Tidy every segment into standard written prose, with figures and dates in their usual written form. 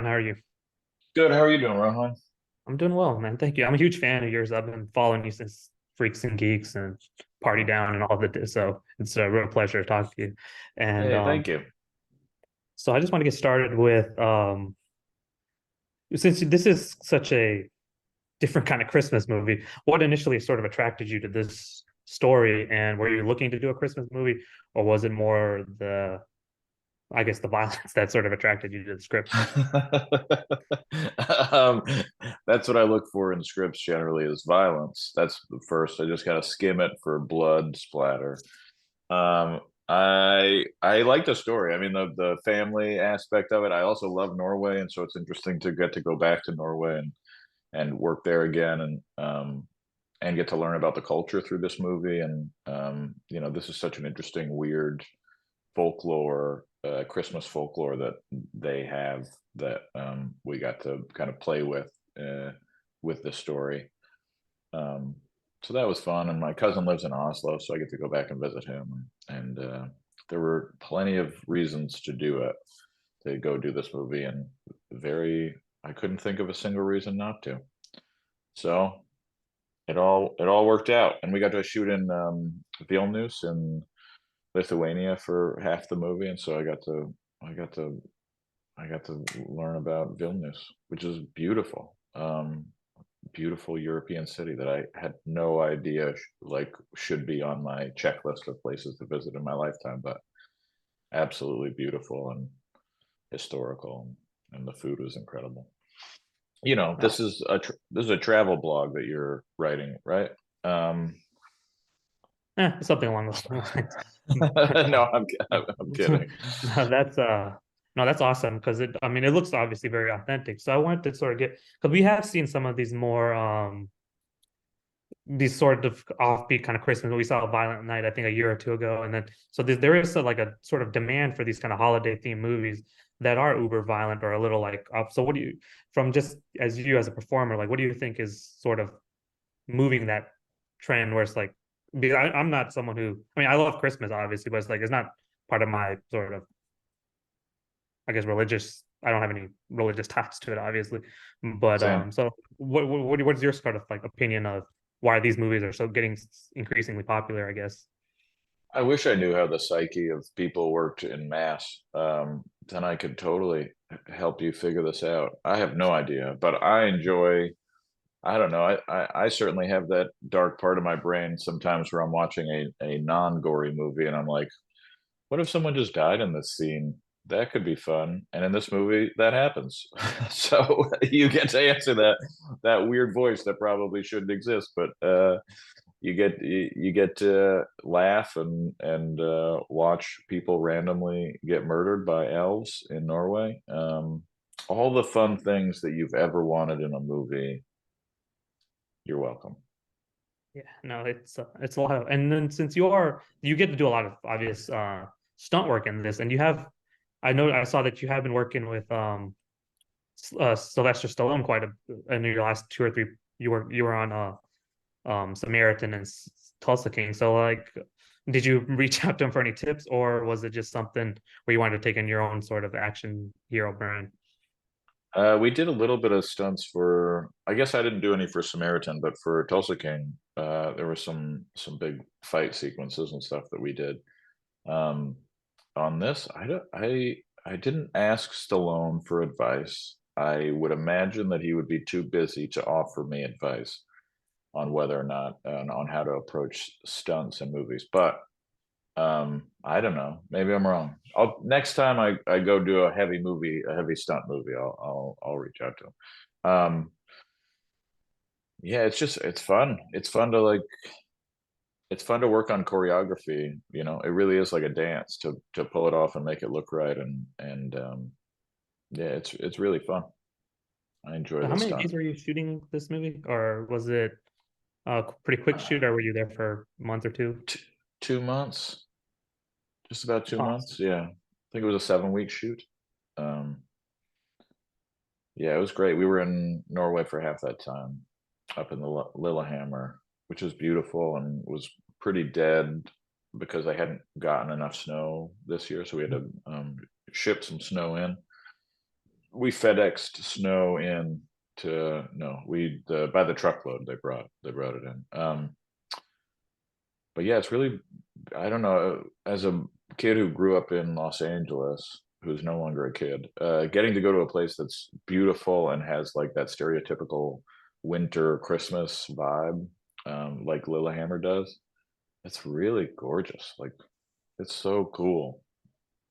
How are you? Good. How are you doing, Rohan? I'm doing well, man. Thank you. I'm a huge fan of yours. I've been following you since Freaks and Geeks and Party Down and all the so it's a real pleasure to talk to you. And Hey, thank you. so I just want to get started with since this is such a different kind of Christmas movie, what initially sort of attracted you to this story, and were you looking to do a Christmas movie, or was it more I guess the violence that sort of attracted you to the script? um, that's what I look for in scripts generally is violence. That's the first. I just gotta skim it for blood splatter. Um, I like the story. I mean, the family aspect of it. I also love Norway, and so it's interesting to get to go back to Norway and work there again and get to learn about the culture through this movie. And this is such an interesting, weird folklore, Christmas folklore that they have that we got to kind of play with the story. Um, so that was fun. And my cousin lives in Oslo, so I get to go back and visit him. And there were plenty of reasons to do it, to go do this movie, and I couldn't think of a single reason not to. So it all worked out, and we got to shoot in Vilnius in Lithuania for half the movie, and so I got to I got to learn about Vilnius, which is beautiful, beautiful European city that I had no idea should be on my checklist of places to visit in my lifetime, but absolutely beautiful and historical, and the food was incredible. Uh, This is a travel blog that you're writing, right? Um, something along those lines. no, I'm kidding. No, no, that's awesome because I mean, it looks obviously very authentic. So I wanted to sort of get because we have seen some of these more these sort of offbeat kind of Christmas. We saw Violent Night, I think, a year or two ago, and then so there is like a sort of demand for these kind of holiday themed movies that are uber violent or a little like up. So what do you, from just as you as a performer, like what do you think is sort of moving that trend where it's like because I'm not someone who I mean I love Christmas obviously, but it's like it's not part of my sort of I guess religious. I don't have any religious ties to it, obviously. But Same. so what's your sort of like opinion of why these movies are so getting increasingly popular? I guess. I wish I knew how the psyche of people worked in mass. Then I could totally help you figure this out. I have no idea, but I enjoy. I don't know. I certainly have that dark part of my brain sometimes where I'm watching a non-gory movie and I'm like, what if someone just died in this scene? That could be fun. And in this movie, that happens. So you get to answer that weird voice that probably shouldn't exist, but you get to laugh and watch people randomly get murdered by elves in Norway. All the fun things that you've ever wanted in a movie. You're welcome. Yeah, no, it's a lot of, and then since you get to do a lot of obvious stunt work in this, and you have, I know I saw that you have been working with Sylvester Stallone quite a in your last two or three. You were on Samaritan and Tulsa King. So like, did you reach out to him for any tips, or was it just something where you wanted to take in your own sort of action hero brand? We did a little bit of stunts for. I guess I didn't do any for Samaritan, but for Tulsa King, there were some big fight sequences and stuff that we did. Um, on this, I didn't ask Stallone for advice. I would imagine that he would be too busy to offer me advice on whether or not on how to approach stunts in movies. But I don't know. Maybe I'm wrong. I'll next time I go do a heavy movie, a heavy stunt movie, I'll reach out to him. Yeah, it's fun. It's fun to work on choreography. It really is like a dance to pull it off and make it look right. And yeah, it's really fun. I enjoy So how the many stunt. days were you shooting this movie, or was it a pretty quick Uh, shoot, or were you there for a month or two? t 2 months, just about two Awesome. months. Yeah, I think it was a 7 week shoot. Um, yeah, it was great. We were in Norway for half that time, up in the Lillehammer, which is beautiful and was pretty dead because I hadn't gotten enough snow this year, so we had to ship some snow in. we FedExed snow in to no, we by the truckload they brought it in. But yeah, it's really I don't know. As a kid who grew up in Los Angeles, who's no longer a kid, getting to go to a place that's beautiful and has like that stereotypical winter Christmas vibe, like Lillehammer does, it's really gorgeous. Like it's so cool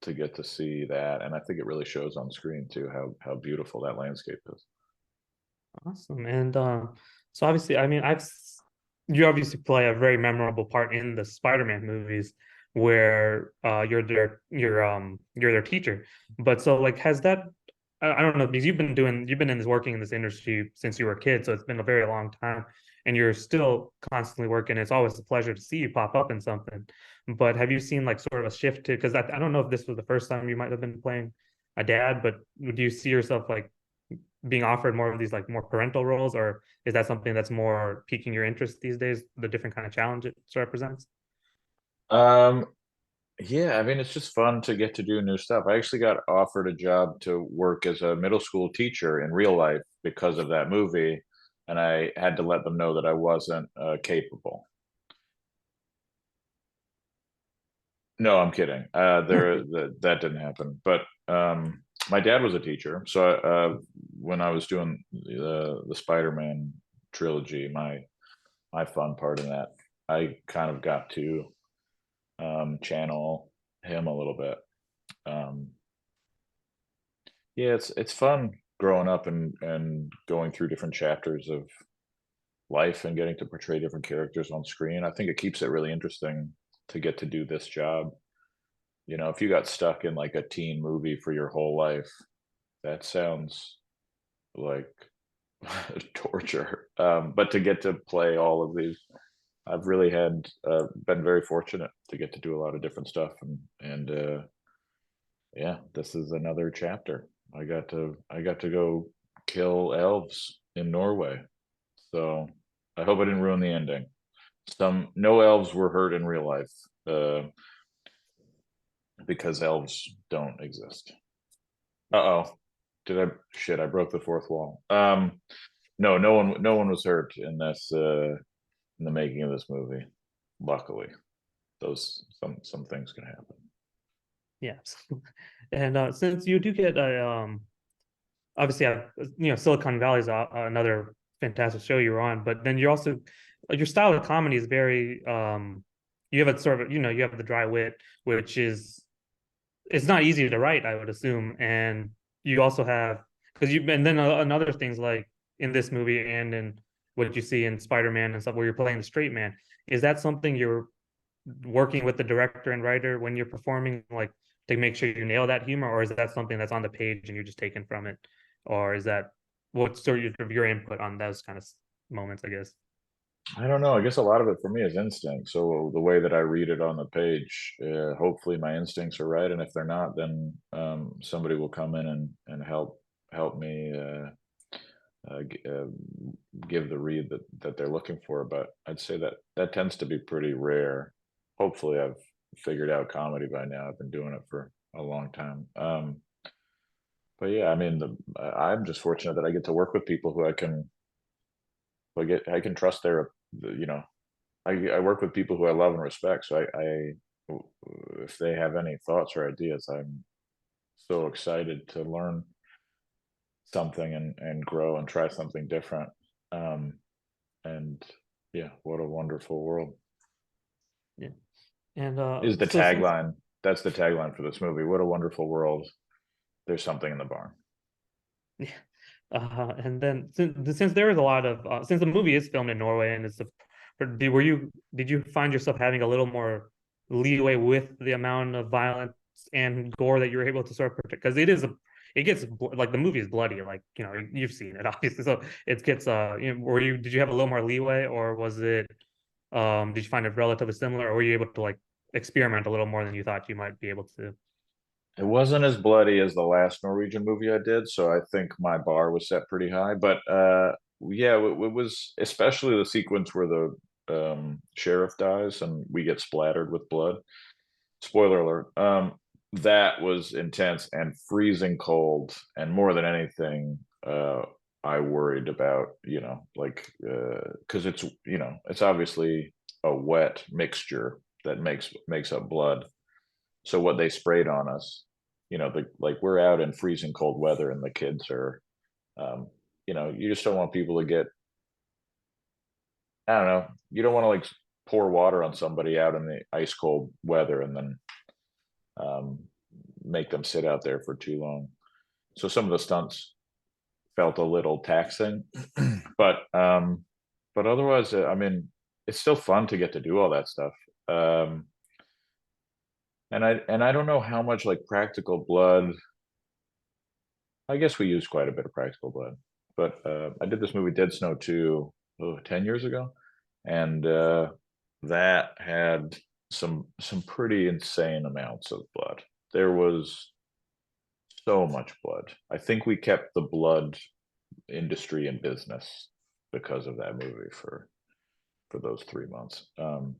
to get to see that, and I think it really shows on screen too how beautiful that landscape is. Awesome. And so obviously, I mean, you obviously play a very memorable part in the Spider-Man movies where you're their teacher. But so like has that I don't know, because you've been in this working in this industry since you were a kid, so it's been a very long time and you're still constantly working. It's always a pleasure to see you pop up in something. But have you seen like sort of a shift to because I don't know if this was the first time you might have been playing a dad, but do you see yourself like being offered more of these like more parental roles, or is that something that's more piquing your interest these days, the different kind of challenge it represents? Um, yeah, I mean, it's just fun to get to do new stuff. I actually got offered a job to work as a middle school teacher in real life because of that movie, and I had to let them know that I wasn't capable. No, I'm kidding. That didn't happen. But my dad was a teacher, so when I was doing the Spider-Man trilogy, my fun part in that, I kind of got to channel him a little bit. Um, yeah, it's fun growing up and going through different chapters of life and getting to portray different characters on screen. I think it keeps it really interesting to get to do this job. You know, if you got stuck in like a teen movie for your whole life, that sounds like torture. But to get to play all of these, I've really had been very fortunate to get to do a lot of different stuff, and yeah, this is another chapter. I got to go kill elves in Norway. So I hope I didn't ruin the ending. Some no elves were hurt in real life because elves don't exist. Uh-oh. Did I shit, I broke the fourth wall. No, no one was hurt in this in the making of this movie. Luckily. Those some things can happen. Yes. And since you do get a obviously Silicon Valley is another fantastic show you were on, but then you're also like your style of comedy is very you have a sort of you have the dry wit, which is it's not easy to write, I would assume, and you also have because you and then another things like in this movie and in what you see in Spider-Man and stuff where you're playing the straight man. Is that something you're working with the director and writer when you're performing, like to make sure you nail that humor, or is that something that's on the page and you're just taking from it, or is that what's sort of your input on those kind of moments? I guess. I don't know. I guess a lot of it for me is instinct. So the way that I read it on the page, hopefully my instincts are right, and if they're not, then somebody will come in and help me give the read that they're looking for. But I'd say that that tends to be pretty rare. Hopefully, I've figured out comedy by now. I've been doing it for a long time. But yeah, I mean, I'm just fortunate that I get to work with people who I can trust you know, I work with people who I love and respect. So if they have any thoughts or ideas, I'm so excited to learn something and grow and try something different. Um, and yeah, what a wonderful world Yeah. And is the so since tagline. That's the tagline for this movie. What a wonderful world. There's something in the barn. yeah. And then since there is a lot of since the movie is filmed in Norway and did you find yourself having a little more leeway with the amount of violence and gore that you're able to sort of protect? Because it gets like the movie is bloody, like you've seen it obviously, so it gets did you have a little more leeway, or was it did you find it relatively similar, or were you able to like experiment a little more than you thought you might be able to? It wasn't as bloody as the last Norwegian movie I did, so I think my bar was set pretty high. But yeah, it was especially the sequence where the sheriff dies and we get splattered with blood. Spoiler alert. that was intense and freezing cold, and more than anything, I worried about, like, because it's obviously a wet mixture that makes up blood. So what they sprayed on us, like we're out in freezing cold weather, and the kids are, um, you just don't want people to get, I don't know, you don't want to like pour water on somebody out in the ice cold weather and then um, make them sit out there for too long. So some of the stunts felt a little taxing, but otherwise, I mean, it's still fun to get to do all that stuff. Um, and I don't know how much like practical blood. I guess we used quite a bit of practical blood, but I did this movie Dead Snow 2, 10 years ago, and that had some pretty insane amounts of blood. There was so much blood. I think we kept the blood industry in business because of that movie for those 3 months. And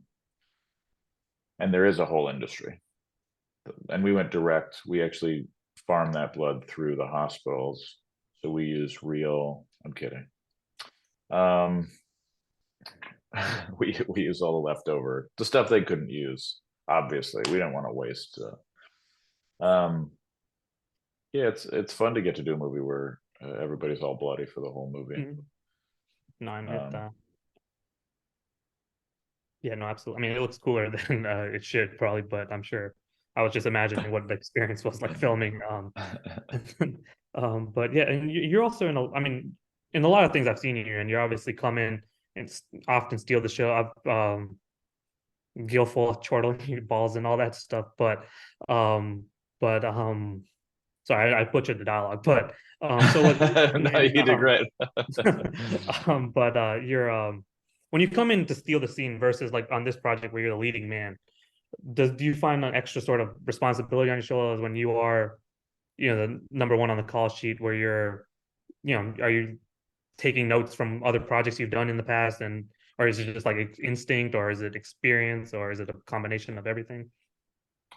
there is a whole industry, and we went direct. We actually farmed that blood through the hospitals, so we use real. I'm kidding. Um, we use all the leftover, the stuff they couldn't use. Obviously, we didn't want to waste. Yeah, it's fun to get to do a movie where everybody's all bloody for the whole movie. Mhm. No, I get Um, that. Yeah, no, absolutely. I mean, it looks cooler than it should probably, but I'm sure I was just imagining what the experience was like filming. But yeah, and you're also in I mean, in a lot of things I've seen you, and you're obviously come in and often steal the show. Gilful, chortling balls, and all that stuff. Um, but sorry, I butchered the dialogue. But so like when you come no, in, you did great. but you're when you come in to steal the scene versus like on this project where you're the leading man, do you find an extra sort of responsibility on your shoulders when you are, the number one on the call sheet, where you're, are you taking notes from other projects you've done in the past, and or is it just like instinct, or is it experience, or is it a combination of everything?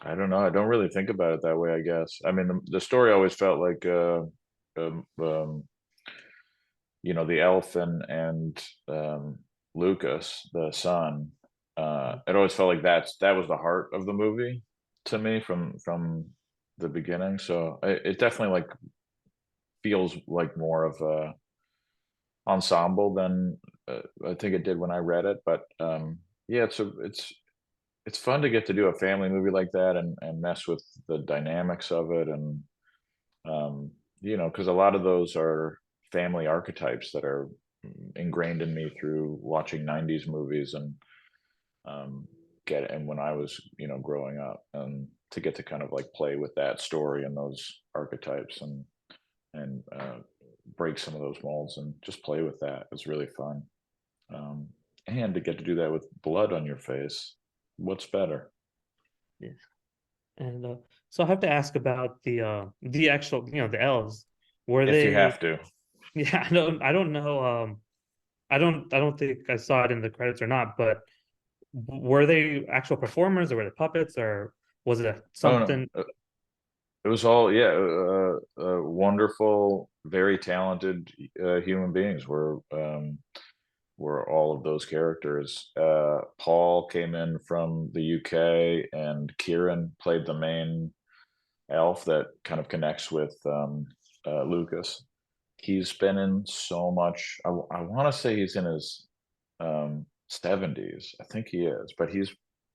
I don't know. I don't really think about it that way, I guess. I mean, the story always felt like um, um, the elf and Lucas, the son. It always felt like that was the heart of the movie to me from the beginning. So it definitely like feels like more of a ensemble than I think it did when I read it. But yeah, it's fun to get to do a family movie like that and mess with the dynamics of it, and um, because a lot of those are family archetypes that are ingrained in me through watching 90s movies and um, and when I was growing up, and to get to kind of like play with that story and those archetypes and break some of those molds and just play with that is really fun. um, and to get to do that with blood on your face, what's better? Yeah. And so I have to ask about the actual, the elves. Were If you they? have to. Yeah, I don't know. I don't think I saw it in the credits or not, but were they actual performers, or were they puppets, or was it Oh no, something? it was all, yeah, wonderful, very talented human beings were all of those characters. Paul came in from the UK, and Kieran played the main elf that kind of connects with Lucas. He's been in so much. I want to say he's in his 70s. I think he is, but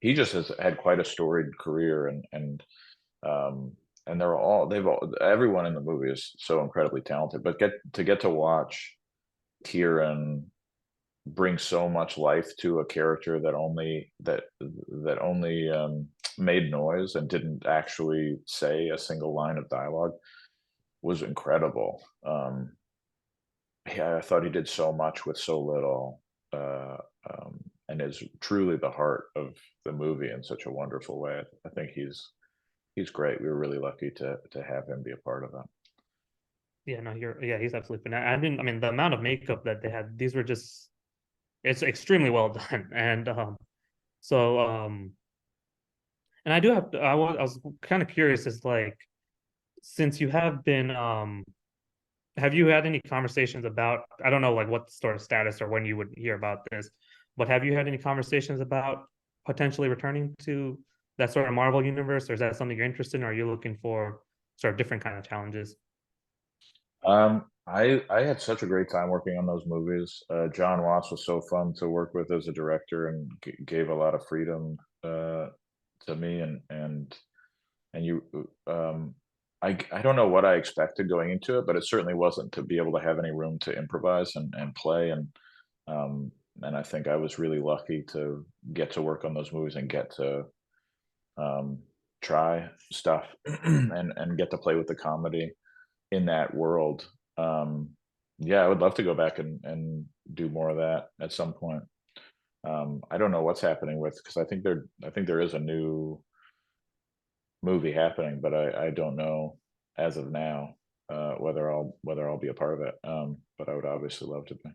he just has had quite a storied career, um, and everyone in the movie is so incredibly talented. But get to watch Kieran bring so much life to a character that only made noise and didn't actually say a single line of dialogue was incredible. Yeah, I thought he did so much with so little, uh, and is truly the heart of the movie in such a wonderful way. I think he's great. We were really lucky to have him be a part of it. Yeah, no, yeah, he's absolutely phenomenal. I mean, the amount of makeup that they had, these were just, it's extremely well done. And so And I do have to, I was kind of curious, is like, since you have you had any conversations about, I don't know like what sort of status or when you would hear about this, but have you had any conversations about potentially returning to that sort of Marvel universe, or is that something you're interested in, or are you looking for sort of different kind of challenges? I had such a great time working on those movies. Jon Watts was so fun to work with as a director and gave a lot of freedom to me and you I don't know what I expected going into it, but it certainly wasn't to be able to have any room to improvise and play um and I think I was really lucky to get to work on those movies and get to um try stuff and get to play with the comedy in that world. Um, yeah, I would love to go back and do more of that at some point. I don't know what's happening with because I think there is a new movie happening, but I don't know as of now whether I'll be a part of it. But I would obviously love to be.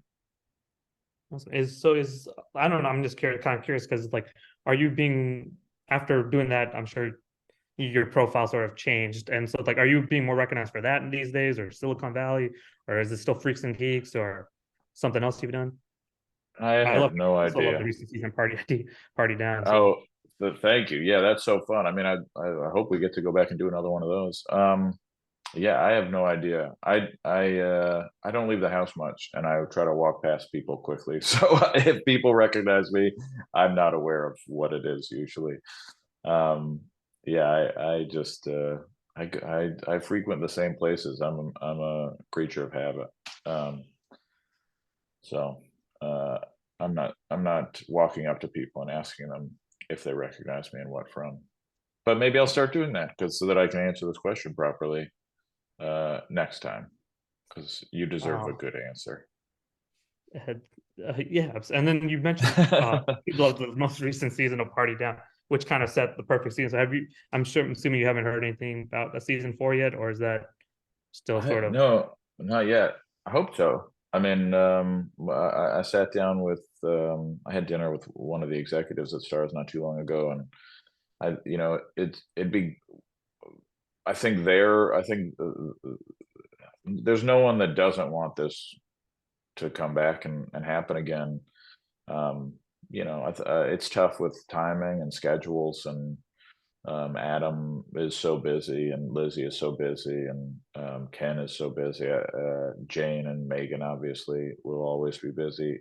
Is I don't know, I'm just curious, kind of curious, because like, are you being, after doing that, I'm sure your profile sort of changed, and so like, are you being more recognized for that in these days, or Silicon Valley, or is it still Freaks and Geeks, or something else you've done? I I love have no also love the idea. recent season Party Down. So Oh, thank you. Yeah, that's so fun. I mean, I hope we get to go back and do another one of those. Yeah, I have no idea. I don't leave the house much, and I try to walk past people quickly. So if people recognize me, I'm not aware of what it is usually. Um, yeah, I just I frequent the same places. I'm a creature of habit. Um, so uh, I'm not walking up to people and asking them if they recognize me and what from. But maybe I'll start doing that because so that I can answer this question properly next time because you deserve a uh, good answer. uh, yeah, and then you mentioned the most recent season of Party Down, which kind of set the perfect season. So have you? I'm assuming you haven't heard anything about a season four yet, or is that still sort of? No, not yet. I hope so. I mean, I sat down with, I had dinner with one of the executives at Stars not too long ago, and it'd be, I think there's no one that doesn't want this to come back and happen again. Um, it's tough with timing and schedules and Adam is so busy, and Lizzie is so busy, and Ken is so busy. Jane and Megan obviously will always be busy.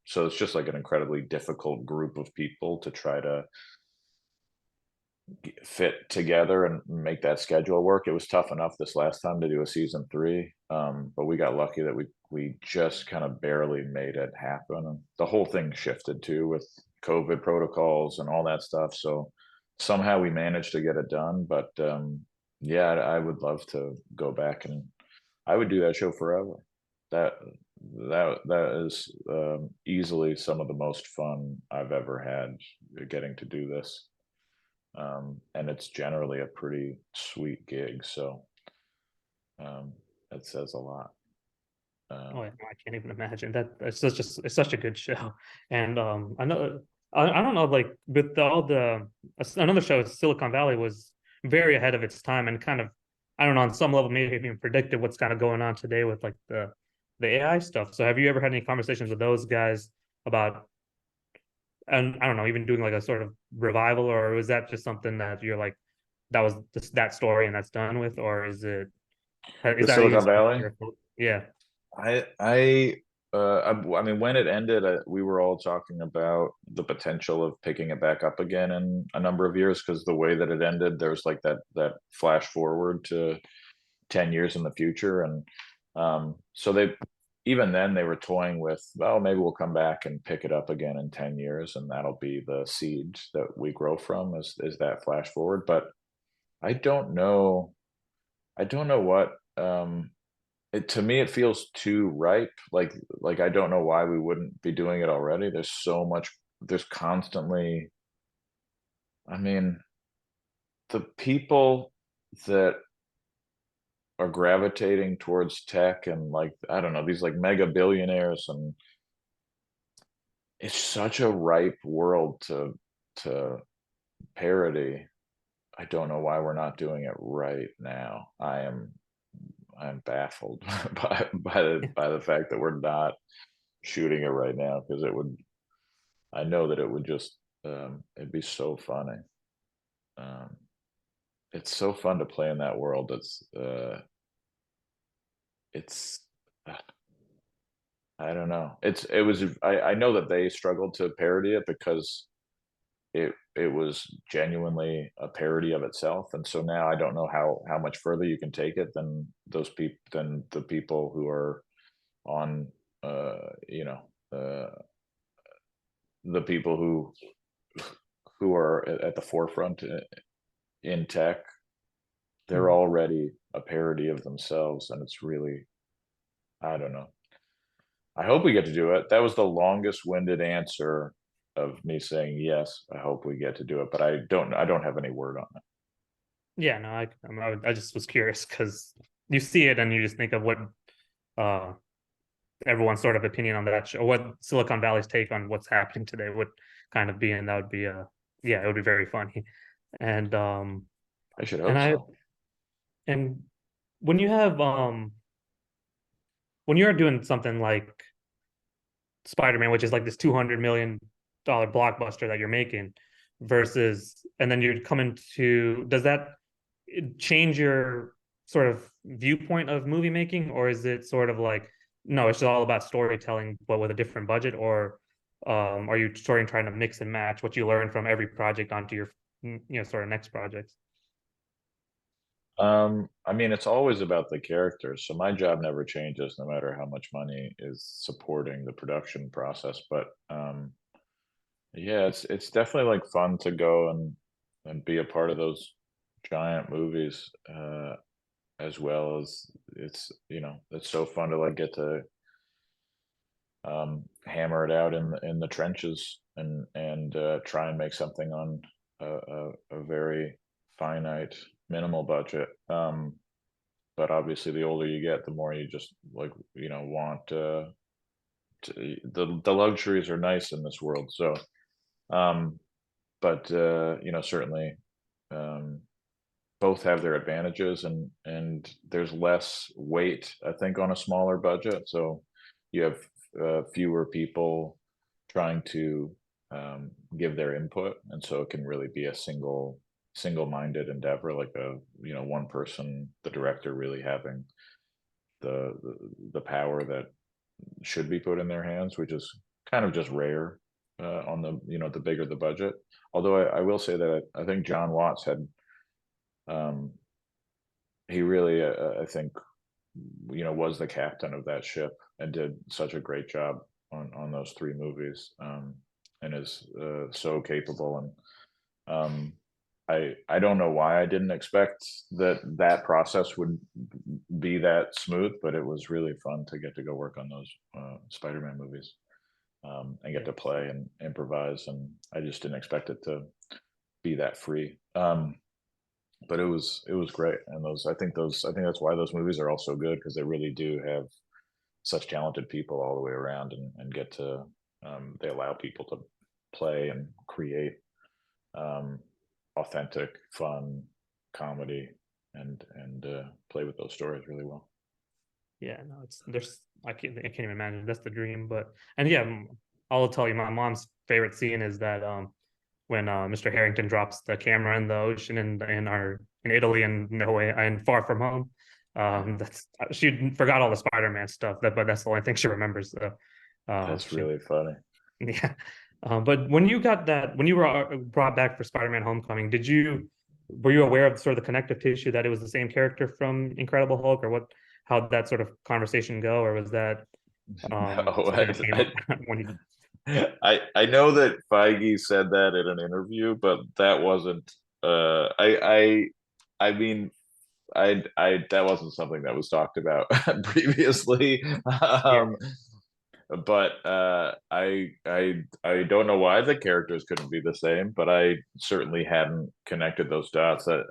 So it's just like an incredibly difficult group of people to try to fit together and make that schedule work. It was tough enough this last time to do a season three, but we got lucky that we just kind of barely made it happen. And the whole thing shifted too with COVID protocols and all that stuff. So somehow we managed to get it done. But yeah, I would love to go back and I would do that show forever. That that is easily some of the most fun I've ever had getting to do this and it's generally a pretty sweet gig. So um, that says a lot. Oh, Um, I can't even imagine that. It's such a good show, and I know I don't know, like with all the another show, Silicon Valley was very ahead of its time, and kind of, I don't know, on some level maybe even predicted what's kind of going on today with like the AI stuff. So have you ever had any conversations with those guys about, and I don't know, even doing like a sort of revival, or was that just something that you're like, that was just that story and that's done with, or is the that even Silicon still Valley, there? Yeah. I mean, when it ended, we were all talking about the potential of picking it back up again in a number of years because the way that it ended, there's like that flash forward to 10 years in the future, and so they even then they were toying with, well, maybe we'll come back and pick it up again in 10 years, and that'll be the seed that we grow from is that flash forward. But I don't know. I don't know what to me it feels too ripe. Like I don't know why we wouldn't be doing it already. There's so much there's constantly I mean, the people that are gravitating towards tech and like I don't know, these like mega billionaires and it's such a ripe world to parody. I don't know why we're not doing it right now. I'm baffled by the fact that we're not shooting it right now, because it would, I know that it would just it'd be so funny. Um, it's so fun to play in that world. It's I don't know. It was I know that they struggled to parody it because it was genuinely a parody of itself, and so now I don't know how much further you can take it than the people who are on you know the people who are at the forefront in tech. They're Mhm. already a parody of themselves, and it's really, I don't know. I hope we get to do it. That was the longest winded answer of me saying yes. I hope we get to do it, but I don't have any word on it. Yeah, no, I just was curious because you see it and you just think of what uh everyone's sort of opinion on that show, what Silicon Valley's take on what's happening today would kind of be, and that would be yeah, it would be very funny. And I should and hope I so. and when you have when you're doing something like Spider-Man, which is like this $200 million blockbuster that you're making, versus, and then you're coming to, does that change your sort of viewpoint of movie making, or is it sort of like, no, it's just all about storytelling, but with a different budget, or are you sort of trying to mix and match what you learn from every project onto your, sort of next projects? I mean, it's always about the characters, so my job never changes no matter how much money is supporting the production process. But yeah, it's definitely like fun to go and be a part of those giant movies, as well as it's so fun to like get to hammer it out in the trenches and try and make something on a very finite minimal budget. But obviously, the older you get, the more you just like want the luxuries are nice in this world. So, um, but certainly, um, both have their advantages, and there's less weight, I think, on a smaller budget. So you have fewer people trying to give their input, and so it can really be a single-minded endeavor, like a one person, the director, really having the power that should be put in their hands, which is kind of just rare on the bigger the budget. Although I will say that I think Jon Watts had um, he really, I think, was the captain of that ship and did such a great job on those three movies, and is so capable. And I don't know why I didn't expect that process would be that smooth, but it was really fun to get to go work on those Spider-Man movies, and get Yeah. to play and improvise. And I just didn't expect it to be that free. But it was great, and I think that's why those movies are all so good, because they really do have such talented people all the way around, and get to they allow people to play and create um, authentic, fun comedy, and play with those stories really well. Yeah, no, it's there's I can't even imagine. That's the dream. But and yeah, I'll tell you, my mom's favorite scene is that when Mr. Harrington drops the camera in the ocean in Italy and Norway and Far From Home. That's she forgot all the Spider-Man stuff, but that's the only thing she remembers. That's She really funny. yeah. But when you got that, when you were brought back for Spider-Man Homecoming, were you aware of sort of the connective tissue that it was the same character from Incredible Hulk, or what, how'd that sort of conversation go, or was that No, something that came up when you, I know that Feige said that in an interview, but that wasn't. I mean, I that wasn't something that was talked about previously. yeah, Um, but I don't know why the characters couldn't be the same, but I certainly hadn't connected those dots. That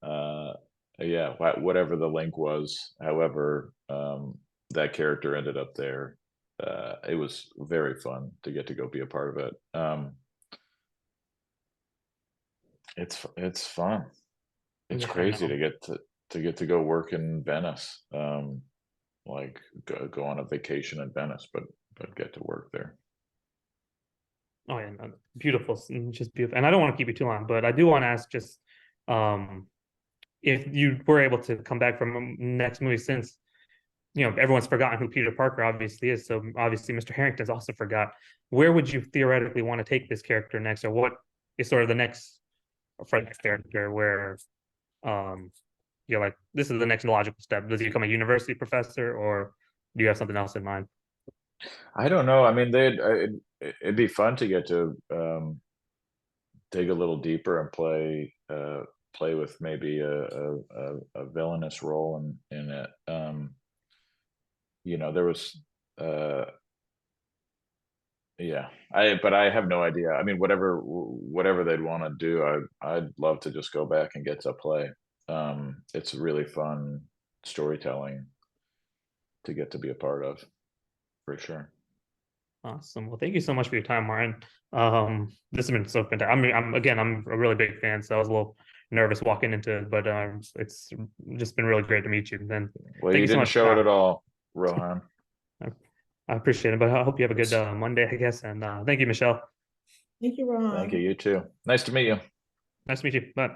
uh, yeah, whatever the link was, however that character ended up there, it was very fun to get to go be a part of it. it's fun. It's Yeah, I crazy know. to get to go work in Venice. Like go on a vacation in Venice, but get to work there. Oh yeah, no, beautiful, just beautiful. And I don't want to keep you too long, but I do want to ask just um if you were able to come back from next movie, since everyone's forgotten who Peter Parker obviously is, so obviously Mr. Harrington's also forgot. Where would you theoretically want to take this character next, or what is sort of the next for next character where um you're like, this is the next logical step? Does he become a university professor, or do you have something else in mind? I don't know. I mean, it'd be fun to get to dig a little deeper and play with maybe a villainous role in it. There was uh, yeah. But I have no idea. I mean, whatever they'd want to do, I'd love to just go back and get to play. It's really fun storytelling to get to be a part of, for sure. Awesome. Well, thank you so much for your time, Martin. This has been so fantastic. I mean, I'm a really big fan, so I was a little nervous walking into it, but it's just been really great to meet you. Then Well, thank you you so didn't much for show your it time. at all, Rohan. I, I appreciate it, but I hope you have a good It's Monday, I guess. And thank you, Michelle. Thank you, Thank you. Rohan. You too. Nice to meet you. Nice to meet you. Bye.